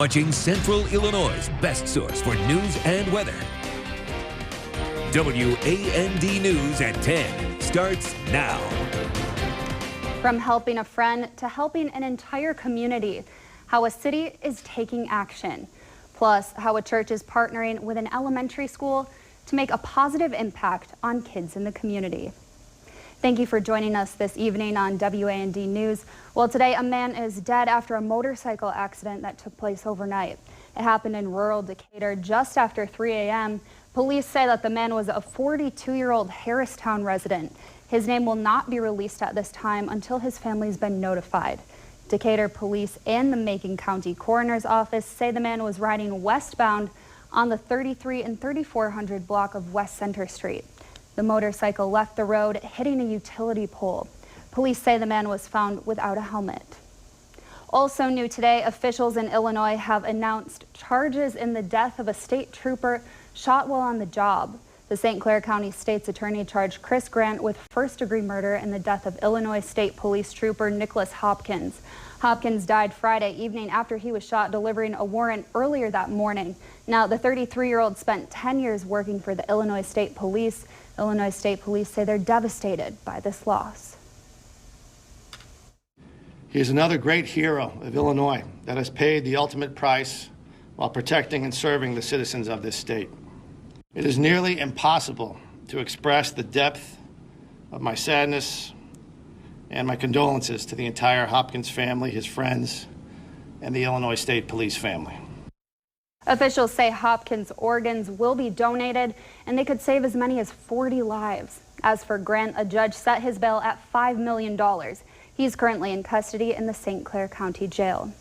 Watching Central Illinois' best source for news and weather. WAND News at 10 starts now. From helping a friend to helping an entire community, how a city is taking action. Plus, how a church is partnering with an elementary school to make a positive impact on kids in the community. Thank you for joining us this evening on WAND News. Well, today a man is dead after a motorcycle accident that took place overnight. It happened in rural Decatur just after 3 a.m. Police say that the man was a 42-year-old Harristown resident. His name will not be released at this time until his family's been notified. Decatur police and the Macon County Coroner's Office say the man was riding westbound on the 33 and 3400 block of West Center Street. The motorcycle left the road, hitting a utility pole. Police say the man was found without a helmet. Also new today, officials in Illinois have announced charges in the death of a state trooper shot while on the job. The St. Clair County State's Attorney charged Chris Grant with first-degree murder in the death of Illinois State Police Trooper Nicholas Hopkins. Hopkins died Friday evening after he was shot delivering a warrant earlier that morning. Now, the 33-year-old spent 10 years working for the Illinois State Police. Illinois State Police say they're devastated by this loss. He is another great hero of Illinois that has paid the ultimate price while protecting and serving the citizens of this state. It is nearly impossible to express the depth of my sadness and my condolences to the entire Hopkins family, his friends, and the Illinois State Police family. Officials say Hopkins' organs will be donated and they could save as many as 40 lives. As for Grant, a judge set his bail at $5 million. He's currently in custody in the St. Clair County Jail.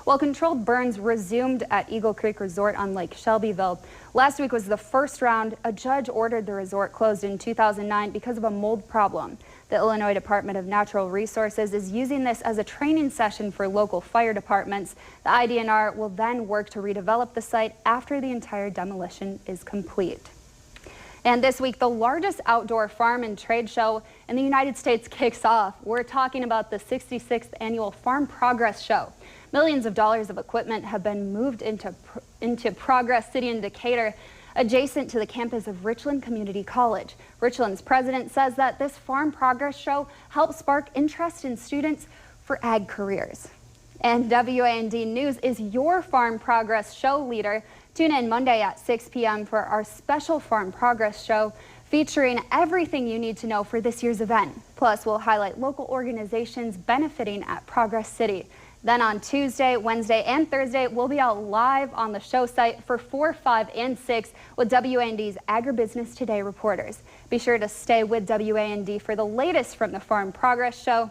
While controlled burns resumed at Eagle Creek Resort on Lake Shelbyville, last week was the first round. A judge ordered the resort closed in 2009 because of a mold problem. The Illinois Department of Natural Resources is using this as a training session for local fire departments. The IDNR will then work to redevelop the site after the entire demolition is complete. And this week, the largest outdoor farm and trade show in the United States kicks off. We're talking about the 66th annual Farm Progress Show. Millions of dollars of equipment have been moved into Progress City in Decatur, adjacent to the campus of Richland Community College. Richland's president says that this Farm Progress Show helps spark interest in students for ag careers. And WAND News is your Farm Progress Show leader. Tune in Monday at 6 p.m. for our special Farm Progress Show featuring everything you need to know for this year's event. Plus, we'll highlight local organizations benefiting at Progress City. Then on Tuesday, Wednesday, and Thursday, we'll be out live on the show site for 4, 5, and 6 with WAND's Agribusiness Today reporters. Be sure to stay with WAND for the latest from the Farm Progress Show.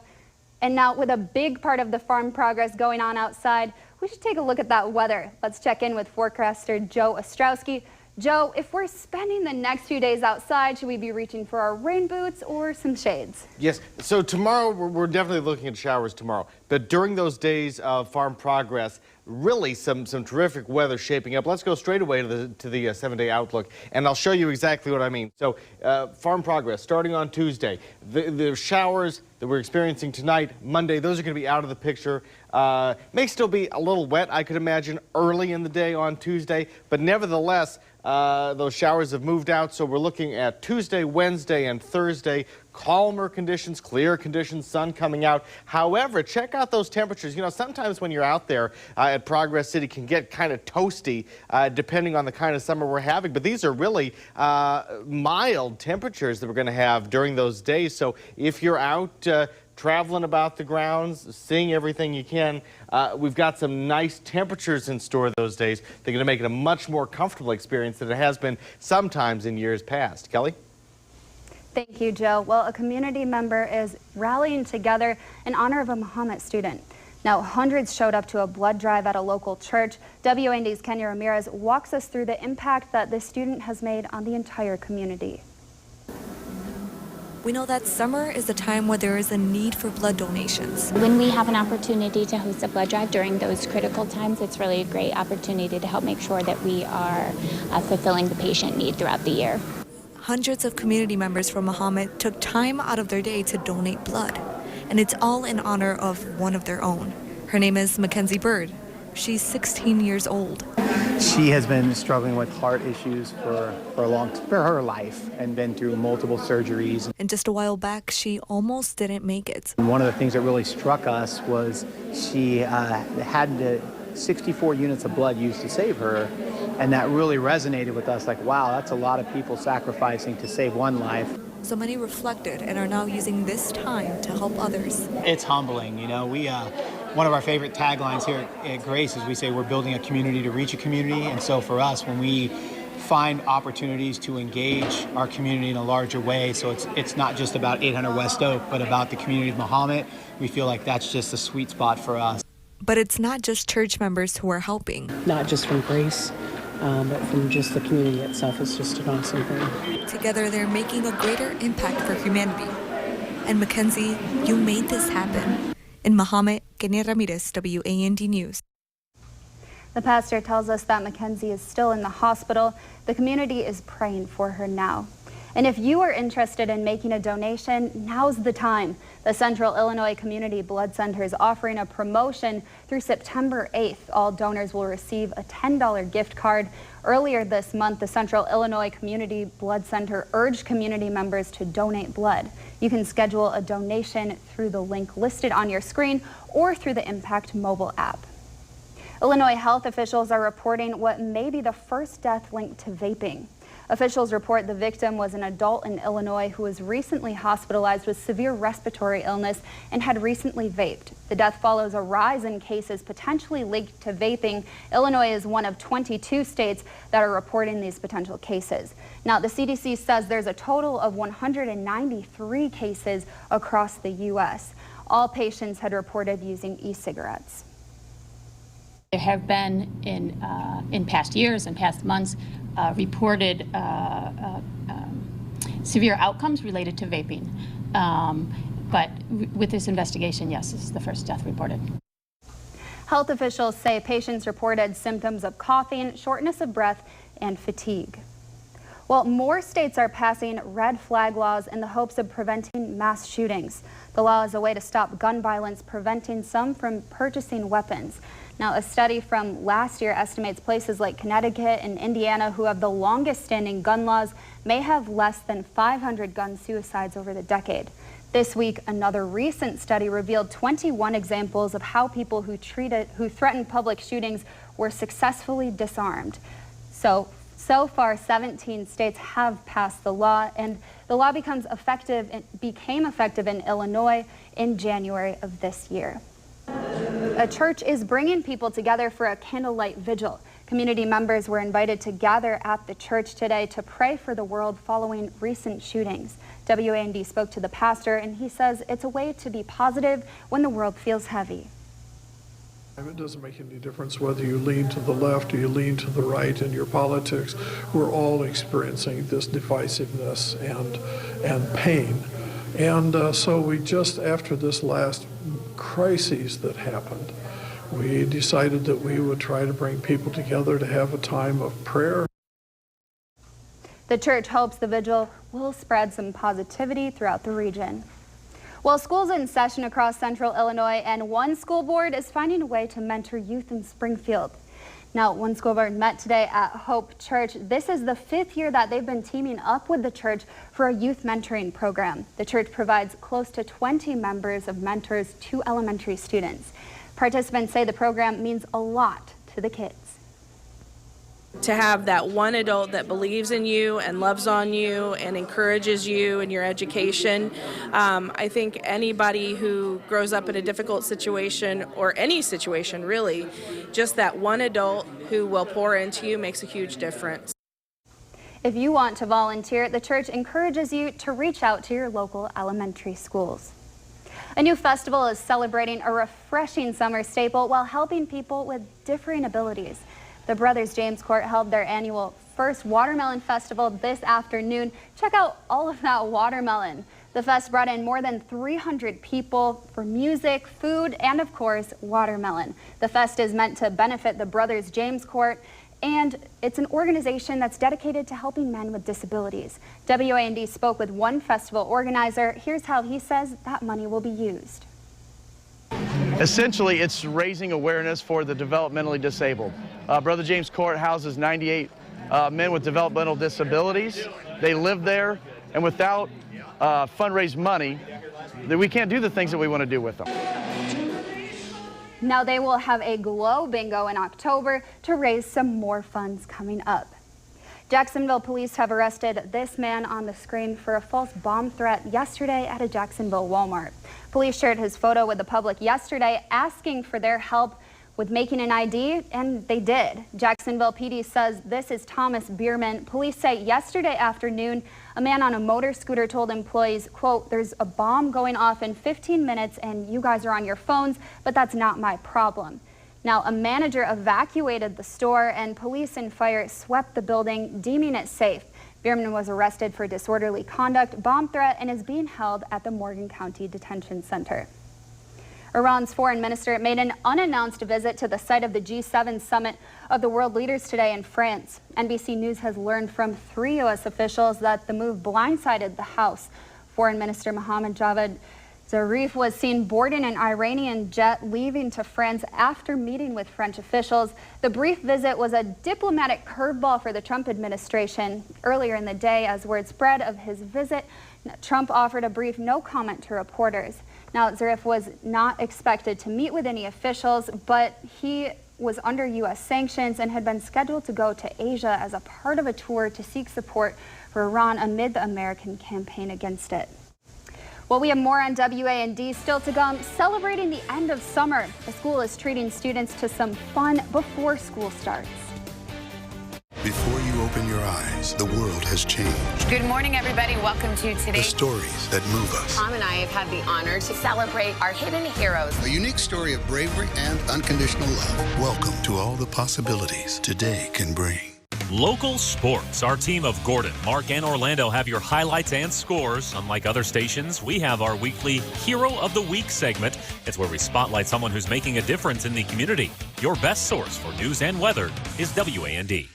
And now, with a big part of the farm progress going on outside, we should take a look at that weather. Let's check in with forecaster Joe Ostrowski. Joe, if we're spending the next few days outside, should we be reaching for our rain boots or some shades? Yes, so tomorrow, we're definitely looking at showers tomorrow. But during those days of farm progress, really some terrific weather shaping up. Let's go straight away to the 7-day outlook, and I'll show you exactly what I mean. So farm progress starting on Tuesday. The showers that we're experiencing tonight, Monday, those are going to be out of the picture. May still be a little wet, I could imagine, early in the day on Tuesday, but nevertheless, those showers have moved out, so we're looking at Tuesday, Wednesday, and Thursday. Calmer conditions, clear conditions, sun coming out. However, check out those temperatures. You know, sometimes when you're out there at Progress City, can get kind of toasty depending on the kind of summer we're having. But these are really mild temperatures that we're going to have during those days. So if you're out traveling about the grounds, seeing everything you can, we've got some nice temperatures in store those days. They're going to make it a much more comfortable experience than it has been sometimes in years past. Kelly? Thank you, Joe. Well, a community member is rallying together in honor of a Muhammad student. Now, hundreds showed up to a blood drive at a local church. WAND's Kenya Ramirez walks us through the impact that this student has made on the entire community. We know that summer is a time where there is a need for blood donations. When we have an opportunity to host a blood drive during those critical times, it's really a great opportunity to help make sure that we are fulfilling the patient need throughout the year. Hundreds of community members from Muhammad took time out of their day to donate blood, and it's all in honor of one of their own. Her name is Mackenzie Bird. She's 16 years old. She has been struggling with heart issues for her life and been through multiple surgeries. And just a while back, she almost didn't make it. And one of the things that really struck us was she had 64 units of blood used to save her. And that really resonated with us, like, wow, that's a lot of people sacrificing to save one life. So many reflected and are now using this time to help others. It's humbling, you know. One of our favorite taglines here at Grace is we say we're building a community to reach a community. And so for us, when we find opportunities to engage our community in a larger way, so it's not just about 800 West Oak, but about the community of Mahomet, we feel like that's just a sweet spot for us. But it's not just church members who are helping. Not just from Grace, but from just the community itself. It's just an awesome thing. Together, they're making a greater impact for humanity. And Mackenzie, you made this happen. In Mahomet, Kenia Ramirez, WAND News. The pastor tells us that Mackenzie is still in the hospital. The community is praying for her now. And if you are interested in making a donation, now's the time. The Central Illinois Community Blood Center is offering a promotion through September 8th. All donors will receive a $10 gift card. Earlier this month, the Central Illinois Community Blood Center urged community members to donate blood. You can schedule a donation through the link listed on your screen or through the Impact mobile app. Illinois health officials are reporting what may be the first death linked to vaping. Officials report the victim was an adult in Illinois who was recently hospitalized with severe respiratory illness and had recently vaped. The death follows a rise in cases potentially linked to vaping. Illinois is one of 22 states that are reporting these potential cases. Now, the CDC says there's a total of 193 cases across the U.S. All patients had reported using e-cigarettes. There have been in past years and past months reported severe outcomes related to vaping. But with this investigation, yes, this is the first death reported. Health officials say patients reported symptoms of coughing, shortness of breath, and fatigue. Well, more states are passing red flag laws in the hopes of preventing mass shootings. The law is a way to stop gun violence, preventing some from purchasing weapons. Now, a study from last year estimates places like Connecticut and Indiana, who have the longest standing gun laws, may have less than 500 gun suicides over the decade. This week, another recent study revealed 21 examples of how people who threatened public shootings were successfully disarmed. So far, 17 states have passed the law, and the law became effective in Illinois in January of this year. A church is bringing people together for a candlelight vigil. Community members were invited to gather at the church today to pray for the world following recent shootings. WAND spoke to the pastor, and he says it's a way to be positive when the world feels heavy. It doesn't make any difference whether you lean to the left or you lean to the right in your politics. We're all experiencing this divisiveness and pain. And so we just, after this last crises that happened, we decided that we would try to bring people together to have a time of prayer. The church hopes the vigil will spread some positivity throughout the region. Well, school's in session across Central Illinois, and one school board is finding a way to mentor youth in Springfield. Now, one school board met today at Hope Church. This is the 5th year that they've been teaming up with the church for a youth mentoring program. The church provides close to 20 members of mentors to elementary students. Participants say the program means a lot to the kids. To have that one adult that believes in you and loves on you and encourages you in your education. I think anybody who grows up in a difficult situation, or any situation really, just that one adult who will pour into you makes a huge difference. If you want to volunteer, the church encourages you to reach out to your local elementary schools. A new festival is celebrating a refreshing summer staple while helping people with differing abilities. The Brothers James Court held their annual first Watermelon Festival this afternoon. Check out all of that watermelon. The fest brought in more than 300 people for music, food, and of course, watermelon. The fest is meant to benefit the Brothers James Court, and it's an organization that's dedicated to helping men with disabilities. WAND spoke with one festival organizer. Here's how he says that money will be used. Essentially, it's raising awareness for the developmentally disabled. Brother James Court houses 98 men with developmental disabilities. They live there, and without fundraised money, we can't do the things that we want to do with them. Now they will have a Glow Bingo in October to raise some more funds coming up. Jacksonville police have arrested this man on the screen for a false bomb threat yesterday at a Jacksonville Walmart. Police shared his photo with the public yesterday, asking for their help with making an ID, and they did. Jacksonville PD says this is Thomas Bierman. Police say yesterday afternoon, a man on a motor scooter told employees, quote, "There's a bomb going off in 15 minutes and you guys are on your phones, but that's not my problem." Now, a manager evacuated the store and police and fire swept the building, deeming it safe. Bierman was arrested for disorderly conduct, bomb threat, and is being held at the Morgan County Detention Center. Iran's foreign minister made an unannounced visit to the site of the G7 summit of the world leaders today in France. NBC News has learned from 3 U.S. officials that the move blindsided the House. Foreign Minister Mohammad Javad Zarif was seen boarding an Iranian jet leaving to France after meeting with French officials. The brief visit was a diplomatic curveball for the Trump administration. Earlier in the day, as word spread of his visit, Trump offered a brief no comment to reporters. Now, Zarif was not expected to meet with any officials, but he was under U.S. sanctions and had been scheduled to go to Asia as a part of a tour to seek support for Iran amid the American campaign against it. Well, we have more on WAND still to come. Celebrating the end of summer, the school is treating students to some fun before school starts. Before you open your eyes, the world has changed. Good morning, everybody. Welcome to The today's stories that move us. Tom and I have had the honor to celebrate our hidden heroes. A unique story of bravery and unconditional love. Welcome to all the possibilities today can bring. Local sports. Our team of Gordon, Mark, and Orlando have your highlights and scores. Unlike other stations, we have our weekly Hero of the Week segment. It's where we spotlight someone who's making a difference in the community. Your best source for news and weather is WAND.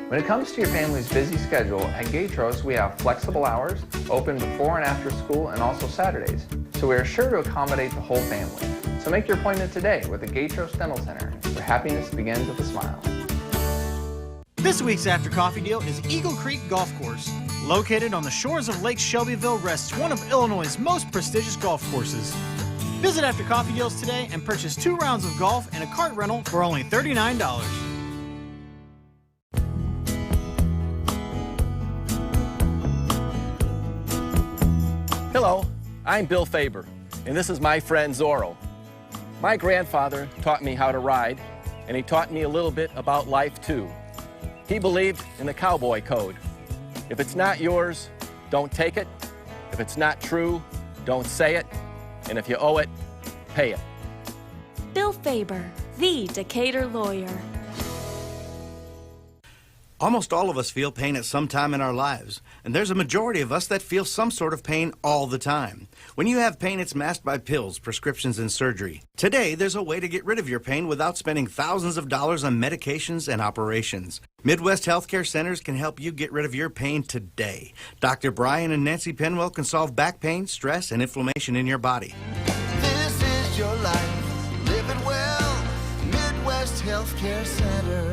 When it comes to your family's busy schedule, at Gatros we have flexible hours, open before and after school, and also Saturdays. So we are sure to accommodate the whole family. So make your appointment today with the Gatros Dental Center, where happiness begins with a smile. This week's After Coffee deal is Eagle Creek Golf Course. Located on the shores of Lake Shelbyville rests one of Illinois' most prestigious golf courses. Visit After Coffee Deals today and purchase 2 rounds of golf and a cart rental for only $39. Hello, I'm Bill Faber, and this is my friend Zorro. My grandfather taught me how to ride, and he taught me a little bit about life too. He believed in the cowboy code. If it's not yours, don't take it. If it's not true, don't say it. And if you owe it, pay it. Bill Faber, the Decatur lawyer. Almost all of us feel pain at some time in our lives, and there's a majority of us that feel some sort of pain all the time. When you have pain, it's masked by pills, prescriptions, and surgery. Today, there's a way to get rid of your pain without spending thousands of dollars on medications and operations. Midwest Healthcare Centers can help you get rid of your pain today. Dr. Brian and Nancy Penwell can solve back pain, stress, and inflammation in your body. This is your life. Live it well. Midwest Healthcare Center.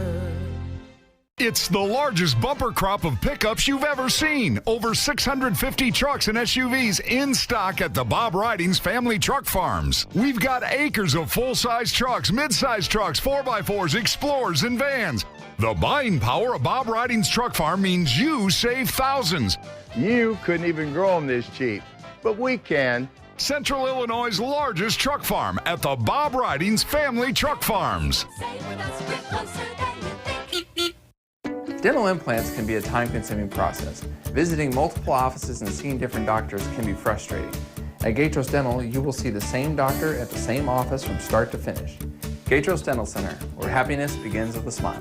It's the largest bumper crop of pickups you've ever seen. Over 650 trucks and SUVs in stock at the Bob Ridings Family Truck Farms. We've got acres of full-size trucks, mid-size trucks, 4x4s, Explorers, and vans. The buying power of Bob Ridings Truck Farm means you save thousands. You couldn't even grow them this cheap, but we can. Central Illinois' largest truck farm at the Bob Ridings Family Truck Farms. Dental implants can be a time-consuming process. Visiting multiple offices and seeing different doctors can be frustrating. At Gatros Dental, you will see the same doctor at the same office from start to finish. Gatros Dental Center, where happiness begins with a smile.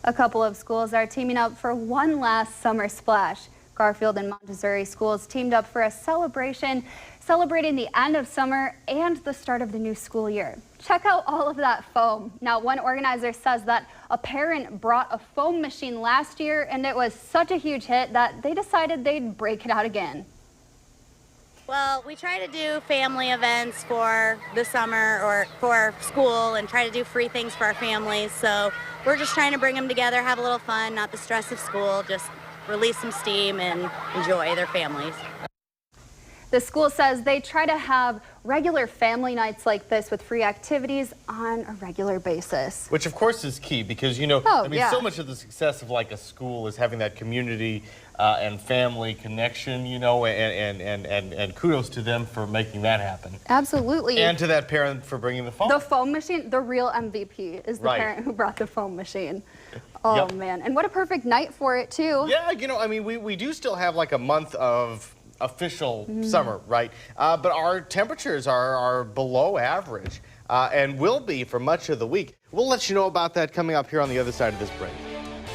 A couple of schools are teaming up for one last summer splash. Garfield and Montessori schools teamed up for a celebration celebrating the end of summer and the start of the new school year. Check out all of that foam. Now, one organizer says that a parent brought a foam machine last year and it was such a huge hit that they decided they'd break it out again. Well, we try to do family events for the summer or for school and try to do free things for our families. So we're just trying to bring them together, have a little fun, not the stress of school, just release some steam and enjoy their families. The school says they try to have regular family nights like this with free activities on a regular basis. Which of course is key because, you know, so much of the success of like a school is having that community and family connection, you know, and kudos to them for making that happen. Absolutely. And to that parent for bringing the foam. The foam machine, the real MVP is the parent who brought the foam machine. Oh man, and what a perfect night for it too. Yeah, you know, I mean, we do still have like a month of official summer, right? But our temperatures are below average and will be for much of the week. We'll let you know about that coming up here on the other side of this break.